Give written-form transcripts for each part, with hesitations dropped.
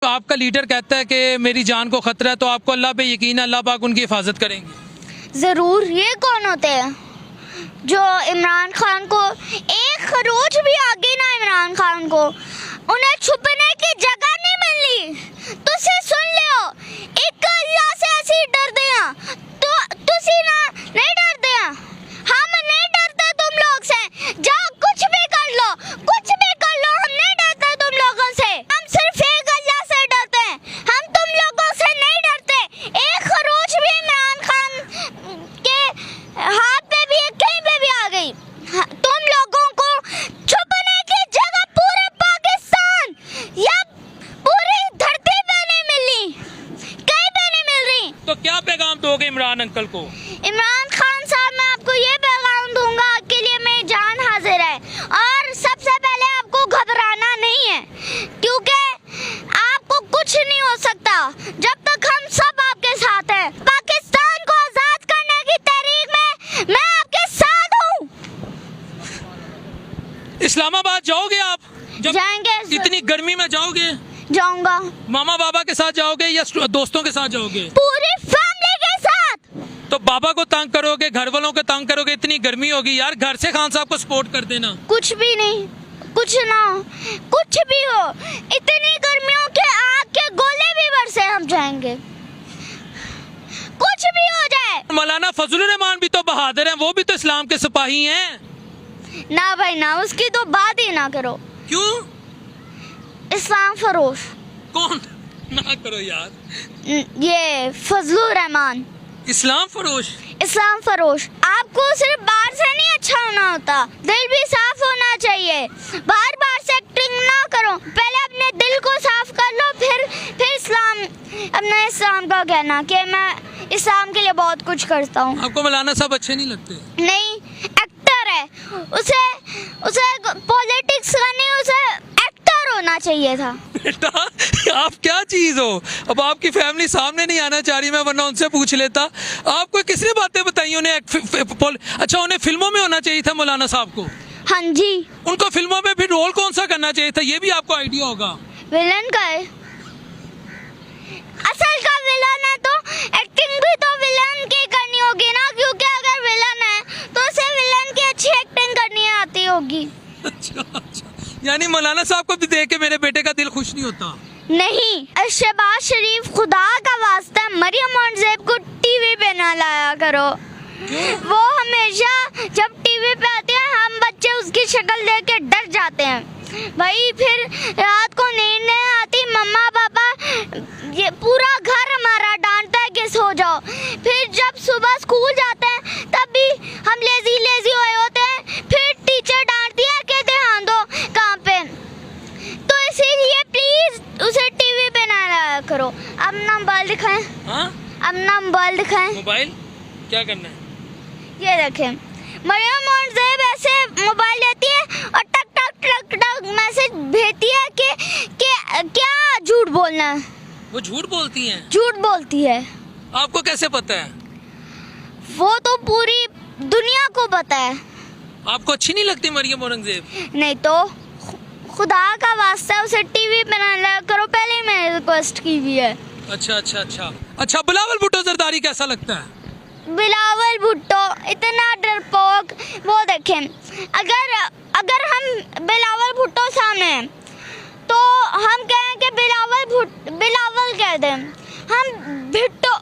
आपका लीडर कहता है कि मेरी जान को खतरा है, तो आपको अल्लाह पे यकीन है, अल्लाह पाक उनकी हिफाजत करेंगे? जरूर। ये कौन होते हैं जो इमरान खान को एक खरोच भी आगे ना, इमरान खान को उन्हें छुपने की जगह नहीं मिली। तुसी सुन लियो, एक अल्लाह से ऐसी डरदे हैं तो तुसी ना नहीं डरदे हैं। हम नहीं डरते तुम लोग से, जाओ कुछ भी कर लो, कुछ भी कर लो, हम नहीं डरते तुम लोगों से। हम सिर्फ एक अल्लाह से डरते हैं, हम तुम लोगों से नहीं डरते। एक खरोच भी इमरान खान के हाथ पे भी कहीं पे भी आ गई, तुम लोगों को छुपने की जगह पूरे पाकिस्तान या पूरी धरती पे नहीं मिली, कहीं पे नहीं मिल रही। तो क्या पैगाम दोगे इमरान अंकल को? इमरान खान साहब, मैं आपको ये पैगाम दूंगा, आपके लिए मेरी जान हाजिर है। और सबसे पहले आपको घबराना नहीं है, क्योंकि आपको कुछ नहीं हो सकता जब तक हम सब आपके साथ हैं। पाकिस्तान को आजाद करने की तहरीक में मैं आपके साथ हूँ। इस्लामाबाद जाओगे आप? जब जाएंगे। इतनी गर्मी में जाओगे? जाऊंगा। मामा बाबा के साथ जाओगे या दोस्तों के साथ जाओगे? पूरी फैमिली के साथ। तो बाबा को तंग करोगे, घर वालों को तंग करोगे, इतनी गर्मी होगी यार, घर से खान साहब को सपोर्ट कर देना। कुछ भी नहीं, कुछ ना हो, कुछ भी हो, इतनी गर्मियों के आग के गोले भी बरसे, हम जाएंगे, कुछ भी हो जाए। मौलाना फजलुर रहमान भी तो बहादुर हैं, वो भी तो इस्लाम के सिपाही हैं। ना भाई ना, उसकी तो बात ही ना करो। क्यों? इस्लाम फरोश। कौन? ना करो यार। ये फजलुर रहमान। इस्लाम फरोश? इस्लाम फरोश। आपको सिर्फ बाहर से नहीं अच्छा होना होता, दिल भी साफ होना चाहिए। बार बार से एक्टिंग ना करो, पहले अपने दिल को साफ कर लो, फिर इस्लाम, अपने इस्लाम का कहना कि मैं इस्लाम के लिए बहुत कुछ करता हूँ। आपको मौलाना साहब अच्छे नहीं लगते? नहीं, एक्टर है, उसे पॉलिटिक्स करनी, उसे एक्टर होना चाहिए था। बेटा आप क्या चीज हो? अब आपकी फैमिली सामने नहीं आना चाह रही, मैं वरना उनसे पूछ लेता। आपको किसने बातें बताई? उन्हें अच्छा, उन्हें फिल्मों में होना चाहिए था मौलाना साहब को। हाँ जी। उनको फिल्मों में फिर रोल कौन सा करना चाहिए था, ये भी आपको आइडिया होगा? विलन का है, असल का विलन है, तो एक्टिंग भी तो विलन की करनी होगी ना, क्योंकि अगर विलन है तो उसे विलन की अच्छी एक्टिंग करनी आती होगी। अच्छा, यानी मौलाना साहब को भी देख के मेरे बेटे का दिल खुश नहीं होता? नहीं। शहबाज शरीफ, खुदा का वास्ता मरियम औरंगजेब को टीवी पे ना लाया करो। वो हमेशा जब टीवी पे आती है, हम बच्चे उसकी शक्ल देख के डर जाते हैं भाई, फिर रात को नींद नहीं आती, मम्मा पापा ये पूरा घर हमारा डांटता है कि सो जाओ। फिर जब सुबह स्कूल जाते हैं तब भी हम लेजी हुए होते हैं, फिर टीचर डांटती है कि ध्यान दो कहाँ पे। तो इसीलिए प्लीज उसे टीवी पे ना लाया करो। अपना मोबाइल दिखाएं। हाँ? अपना मोबाइल दिखाएं। मोबाइल क्या करना है? ये देखें, मरियम औरंगजेब ऐसे मोबाइल लेती है और टक टक टक टक मैसेज भेजती है कि क्या झूठ बोलना है। वो झूठ बोलती हैं? झूठ बोलती है। आपको कैसे पता है? वो तो पूरी दुनिया को पता है। आपको अच्छी नहीं लगती मरियम औरंगजेब? नहीं तो खुदा का वास्ता उसे टीवी पे ना लाया करो, पहले ही मैंने रिक्वेस्ट की हुई है। अच्छा, बिलावल भुट्टो जरदारी कैसा लगता है? बिलावल भुट्टो इतना डरपोक, वो देखें, अगर हम बिलावल भुट्टो सामने हैं तो हम कहें कि बिलावल कह दें, हम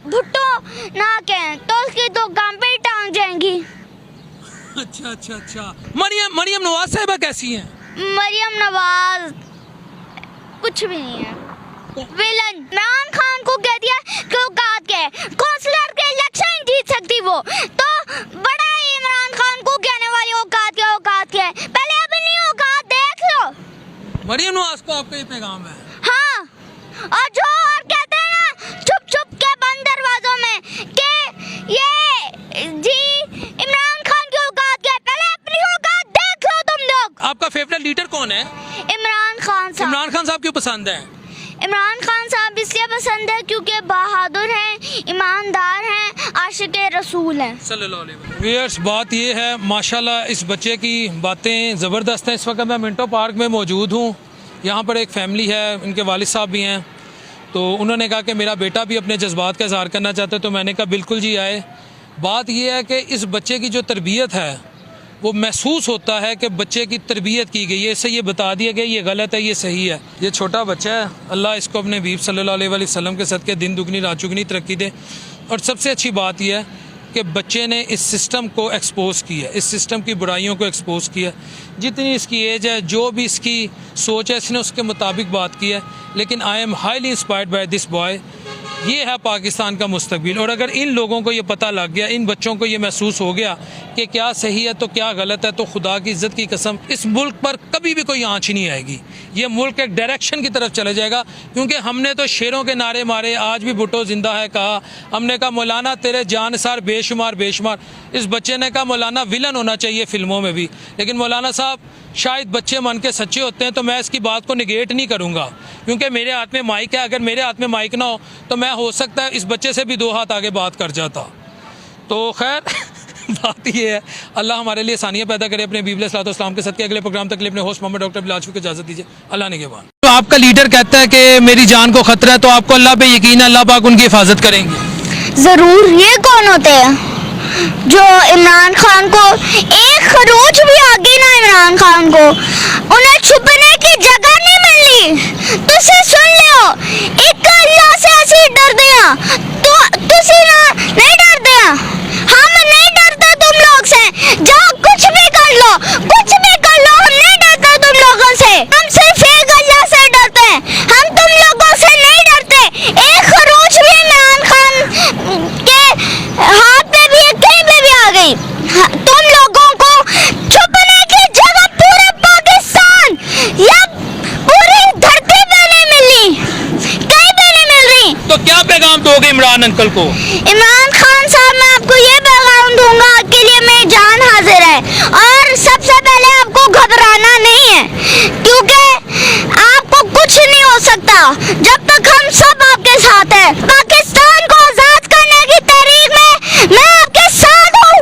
भुट्टो ना कहें तो उसकी तो काम पे ही टांग जाएंगी। अच्छा। मरियम नवाज साहिबा कैसी हैं? मरियम नवाज कुछ भी नहीं है, विलन। इमरान खान को कह दिया कि औकात के काउंसलर के इलेक्शन जीत सकती वो, तो बड़ा ही इमरान खान को कहने वाली औकात के, पहले अपनी औकात देख लो। मरियम नवाज को आपका ये पैगाम है? हाँ, और जो और कहते हैं ना छुप के बंद दरवाजों में कि ये जी इमरान खान की औकात के, पहले अपनी औकात देख लो तुम लोग। आपका फेवरेट लीडर कौन है? इमरान खान साहब। इमरान खान साहब क्यों पसंद है? इमरान खान साहब इसलिए पसंद है क्योंकि बहादुर हैं, ईमानदार हैं, आशिक रसूल हैं सल्लल्लाहु अलैहि वसल्लम। व्यूअर्स, बात ये है, माशाल्लाह इस बच्चे की बातें ज़बरदस्त हैं। इस वक्त मैं मिंटो पार्क में मौजूद हूँ। यहाँ पर एक फैमिली है, इनके वालिद साहब भी हैं। तो उन्होंने कहा कि मेरा बेटा भी अपने जज्बात का इजहार करना चाहता है, तो मैंने कहा बिल्कुल जी आए। बात यह है कि इस बच्चे की जो तरबियत है वो महसूस होता है कि बच्चे की तरबियत की गई है, इससे ये बता दिया गया ये गलत है ये सही है। ये छोटा बच्चा है, अल्लाह इसको अपने हबीब सल्लल्लाहु अलैहि वसल्लम के सदके दिन दुगनी रात चुगनी तरक्की दे। और सबसे अच्छी बात यह है कि बच्चे ने इस सिस्टम को एक्सपोज किया, इस सिस्टम की बुराइयों को एक्सपोज किया। जितनी इसकी एज है, जो भी इसकी सोच है, इसने उसके मुताबिक बात की है। लेकिन I am highly inspired by this boy. ये है पाकिस्तान का मुस्तकबिल। और अगर इन लोगों को ये पता लग गया, इन बच्चों को ये महसूस हो गया कि क्या सही है तो क्या गलत है, तो खुदा की इज़्ज़त की कसम इस मुल्क पर कभी भी कोई आँच नहीं आएगी। ये मुल्क एक डायरेक्शन की तरफ चले जाएगा। क्योंकि हमने तो शेरों के नारे मारे, आज भी भुट्टो जिंदा है कहा। हमने कहा मौलाना तेरे जानसार बेशुमार बेशुमार। इस बच्चे ने कहा मौलाना विलन होना चाहिए फिल्मों में भी। लेकिन मौलाना साहब शायद बच्चे मन के सच्चे होते हैं, तो मैं इसकी बात को निगेट नहीं करूँगा, क्योंकि मेरे हाथ में माइक है। अगर मेरे हाथ में माइक ना हो तो मैं हो सकता है इस बच्चे से भी 2 हाथ आगे बात कर जाता। तो खैर बात ये है, अल्लाह हमारे लिए आसानियाँ पैदा करे अपने बीबल इस्लाम के सदके। अगले प्रोग्राम तक के लिए अपने होस्ट मोहम्मद डॉक्टर बिलाल को इजाज़त दीजिए। अल्लाह निगहबान। तो आपका लीडर कहता है कि मेरी जान को खतरा है, तो आपको अल्लाह पे यकीन है, अल्लाह पाक उनकी हिफाजत करेंगे। जरूर। ये कौन होते हैं जो इमरान खान को एक खरोच भी आगे ना, इमरान खान को उन्हें छुपने की जगह नहीं मिली। तुसी सुन लियो, एक अल्लाह से असि डरदे हां, तो तुसी ना नहीं डरदे हां। हम नहीं डरते तुम लोग से, जाओ कुछ भी कर लो, कुछ भी कर लो, हम नहीं डरते तुम लोगों से। हम सिर्फ एक अल्लाह से डरते हैं, हम तुम लोगों से नहीं डरते। एक खरोच भी इमरान खान के हाथ पे भी कहीं पे भी आ गई, तुम लोगों को छुपने की जगह पूरे पाकिस्तान या पूरी धरती पे नहीं मिली, कहीं पे नहीं मिल रही। तो क्या पैगाम दोगे इमरान अंकल को? इमरान खान साहब, मैं आपको ये पैगाम दूंगा, आपके लिए मेरी जान हाजिर है। और सबसे पहले आपको घबराना नहीं है, क्योंकि आपको कुछ नहीं हो सकता जब तक हम सब आपके साथ हैं। पाकिस्तान को आजाद करने की तहरीक में मैं आपके साथ हूँ।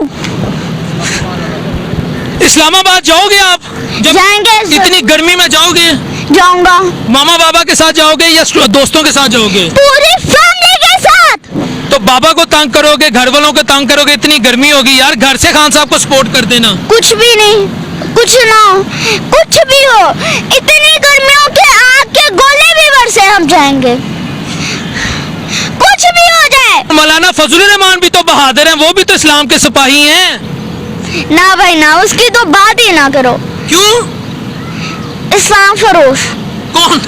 इस्लामाबाद जाओगे आप? जब जाएंगे। इतनी गर्मी में जाओगे? जाऊंगा। मामा बाबा के साथ जाओगे या दोस्तों के साथ जाओगे? पूरी फैमिली के साथ। तो बाबा को तंग करोगे, घर वालों को तंग करोगे, इतनी गर्मी होगी यार, घर से खान साहब को सपोर्ट कर देना। कुछ भी नहीं, कुछ ना हो, कुछ भी हो, इतनी गर्मियों के आग के गोले भी बरसे, हम जाएंगे, कुछ भी हो जाए। मौलाना फजलुर रहमान भी तो बहादुर हैं, वो भी तो इस्लाम के सिपाही हैं। ना भाई ना, उसकी तो बात ही ना करो। क्यों? इस्लाम फरोश। कौन?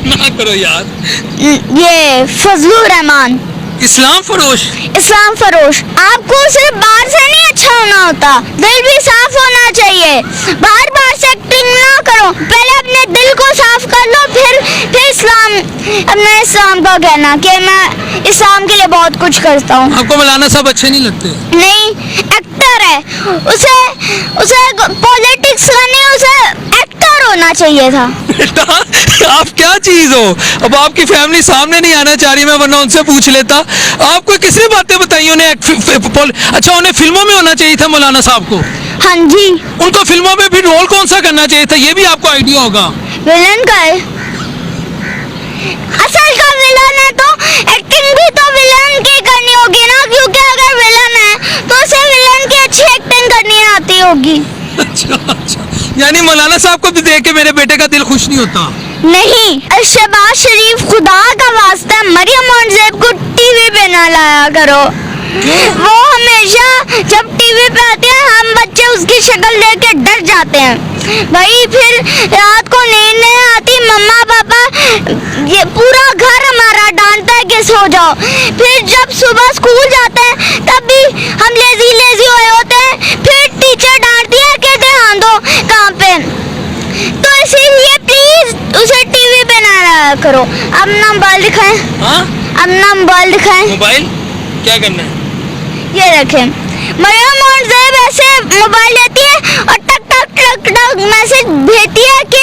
ना करो यार। ये फजलुर रहमान। इस्लाम फरोश? इस्लाम फरोश। आपको सिर्फ बाहर से नहीं अच्छा होना होता, दिल भी साफ होना चाहिए। बार बार से एक्टिंग ना करो, पहले अपने दिल को साफ कर लो, फिर इस्लाम, अपने इस्लाम का कहना कि मैं इस्लाम के लिए बहुत कुछ करता हूँ। आपको मौलाना साहब अच्छे नहीं लगते? नहीं, एक्टर है, उसे पॉलिटिक्स करनी, उसे एक्टर होना चाहिए था। बेटा आप क्या चीज हो? अब आपकी फैमिली सामने नहीं आना चाह रही, मैं वरना उनसे पूछ लेता। आपको किसने बातें बताई? उन्हें अच्छा, उन्हें फिल्मों में होना चाहिए था मौलाना साहब को। हाँ जी। उनको फिल्मों में भी रोल कौन सा करना चाहिए था, ये भी आपको आइडिया होगा? विलन का है, असल का विलन है, तो एक्टिंग भी तो विलन की करनी होगी ना, क्योंकि अगर विलन है तो उसे विलन की अच्छी एक्टिंग करनी आती होगी। अच्छा, यानी मौलाना साहब को भी देख के मेरे बेटे का दिल खुश नहीं होता? नहीं, शहबाज शरीफ, खुदा का वास्ता मरियम और ज़ैब को टीवी पे ना लाया करो। वो हमेशा जब टीवी पे आते हैं, हम बच्चे उसकी शक्ल देख के डर जाते हैं भाई। फिर रात को नींद नहीं आती, मम्मा पापा, ये पूरा घर हमारा डांटता है कि सो जाओ। फिर जब सुबह स्कूल जाते हैं तब भी हम लेजी हुए होते हैं, फिर टीचर डांटती है कि ध्यान दो काम पे। तो इसीलिए प्लीज उसे टीवी पे ना लाया करो। अपना मोबाइल दिखाएं। हाँ? अपना मोबाइल दिखाएं। मोबाइल क्या करना है? ये रखें। मरियम और ज़ैब ऐसे मोबाइल लेती है और टक टक टक टक मैसेज भेजती है कि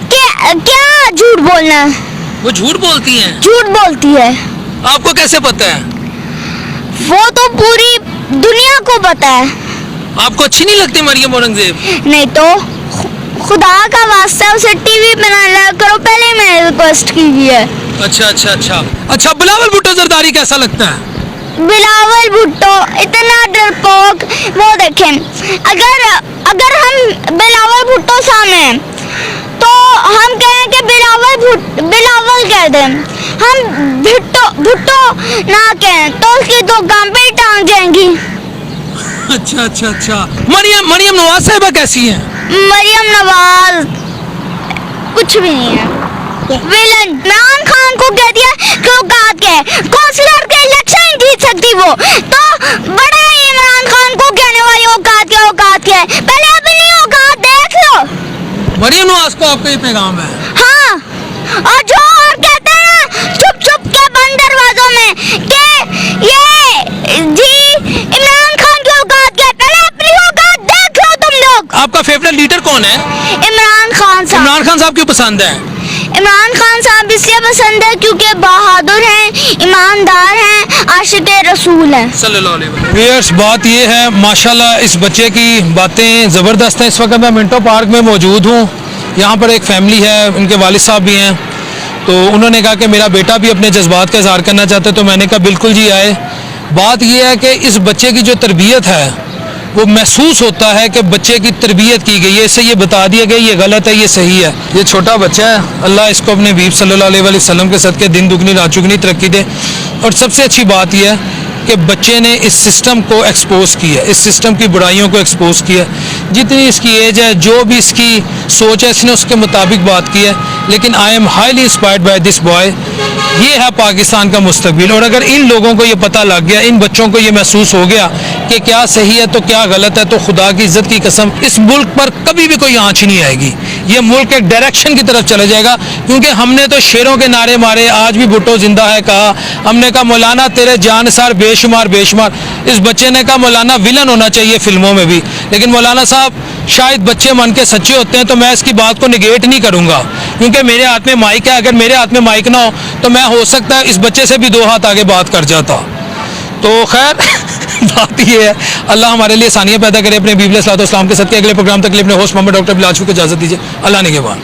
क्या झूठ बोलना है। वो झूठ बोलती हैं? झूठ बोलती है। आपको कैसे पता है? वो तो पूरी दुनिया को पता है। आपको अच्छी नहीं लगती मरियम औरंगजेब? नहीं तो खुदा का वास्ता उसे टीवी पे ना लाया करो, पहले मैंने रिक्वेस्ट की है। अच्छा अच्छा अच्छा अच्छा, बिलावल भुट्टो जरदारी कैसा लगता है? बिलावल भुट्टो इतना डरपोक, वो देखें, अगर अगर हम बिलावल भुट्टो सामने हैं, तो हम कहें कि बिलावल कह दें, हम भुट्टो ना कहें तो उसकी दो गांपें ही टांग जाएंगी। अच्छा अच्छा अच्छा, मरियम नवाज साहिबा कैसी हैं? मरियम नवाज कुछ भी नहीं है, विलन। इमरान खान को कह दिया कि औकात क्या है, काउंसलर के इलेक्शन नहीं जीत सकती वो, तो बड़ा है इमरान खान को कहने वाली औकात क्या है, पहले अपनी औकात देख लो। मरियम नवाज को आपका ये पैगाम है? हाँ, और जो और कहते हैं ना छुप के बंद दरवाजों में कि ये जी इमरान खान की औकात क्या है, पहले अपनी औकात देख लो तुम लोग। आपका फेवरेट लीडर कौन है? इमरान खान साहब। इमरान खान साहब क्यों पसंद है? इमरान खान साहब इसलिए पसंद है क्योंकि बहादुर हैं, ईमानदार हैं, आशिक रसूल हैं सल्लल्लाहु अलैहि वसल्लम। व्यूअर्स, बात ये है, माशाल्लाह इस बच्चे की बातें ज़बरदस्त हैं। इस वक्त मैं मिंटो पार्क में मौजूद हूँ। यहाँ पर एक फैमिली है, उनके वालिद साहब भी हैं, तो उन्होंने कहा कि मेरा बेटा भी अपने जज्बात का इज़हार करना चाहता है, तो मैंने कहा बिल्कुल जी आए। बात ये है कि इस बच्चे की जो तरबियत है वो महसूस होता है कि बच्चे की तरबियत की गई है, इससे ये बता दिया गया ये गलत है, ये सही है। ये छोटा बच्चा है, अल्लाह इसको अपने हबीब सल्लल्लाहु अलैहि वसल्लम के सदके दिन दुगनी रात चुगनी तरक्की दे। और सबसे अच्छी बात यह है कि बच्चे ने इस सिस्टम को एक्सपोज किया, इस सिस्टम की बुराइयों को एक्सपोज किया। जितनी इसकी एज है, जो भी इसकी सोच है, इसने उसके मुताबिक बात की है। लेकिन I am highly inspired by this boy. ये है पाकिस्तान का मुस्तकबिल। और अगर इन लोगों को ये पता लग गया, इन बच्चों को ये महसूस हो गया कि क्या सही है तो क्या गलत है, तो खुदा की इज्जत की कसम इस मुल्क पर कभी भी कोई आँच नहीं आएगी। ये मुल्क एक डायरेक्शन की तरफ चले जाएगा, क्योंकि हमने तो शेरों के नारे मारे, आज भी भुट्टो जिंदा है कहा। हमने कहा मौलाना तेरे जानसार बेशुमार बेशुमार। इस बच्चे ने कहा मौलाना विलन होना चाहिए फिल्मों में भी। लेकिन मौलाना साहब शायद बच्चे मन के सच्चे होते हैं, तो मैं इसकी बात को निगेट नहीं करूँगा, क्योंकि मेरे हाथ में माइक है। अगर मेरे हाथ में माइक ना हो तो मैं हो सकता है इस बच्चे से भी दो हाथ आगे बात कर जाता। तो खैर बात ये है, अल्लाह हमारे लिए आसानियाँ पैदा करे अपने बीबी अलैहिस्सलाम के सदके। अगले प्रोग्राम तक के लिए अपने होस्ट मोहम्मद डॉक्टर बिलाल को इजाज़त दीजिए। अल्लाह निगहबान।